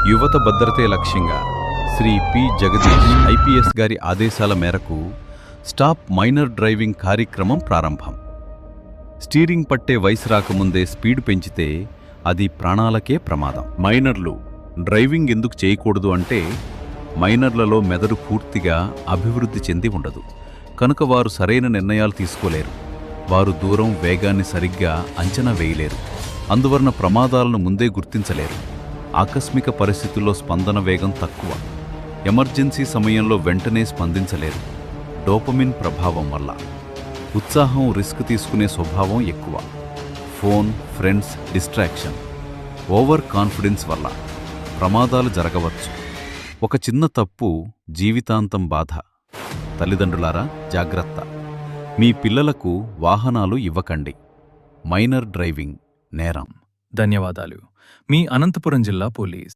యువత భద్రతే లక్ష్యంగా Shri P Jagadish IPS గారి ఆదేశాల మేరకు స్టాప్ మైనర్ డ్రైవింగ్ కార్యక్రమం ప్రారంభం. స్టీరింగ్ పట్టే వయసు రాకముందే స్పీడ్ పెంచితే అది ప్రాణాలకే ప్రమాదం. మైనర్లు డ్రైవింగ్ ఎందుకు చేయకూడదు అంటే, మైనర్లలో మెదడు పూర్తిగా అభివృద్ధి చెంది ఉండదు కనుక వారు సరైన నిర్ణయాలు తీసుకోలేరు. వారు దూరం, వేగాన్ని సరిగ్గా అంచనా వేయలేరు. అందువలన ప్రమాదాలను ముందే గుర్తించలేరు. ఆకస్మిక పరిస్థితుల్లో స్పందన వేగం తక్కువ. ఎమర్జెన్సీ సమయంలో వెంటనే స్పందించలేరు. డోపమిన్ ప్రభావం వల్ల ఉత్సాహం, రిస్క్ తీసుకునే స్వభావం ఎక్కువ. Phone, friends, distraction, over confidence వల్ల ప్రమాదాలు జరగవచ్చు. ఒక చిన్న తప్పు జీవితాంతం బాధ. తల్లిదండ్రులారా జాగ్రత్త. మీ పిల్లలకు వాహనాలు ఇవ్వకండి. మైనర్ డ్రైవింగ్ నేరం. ధన్యవాదాలు. మీ అనంతపురం జిల్లా పోలీస్.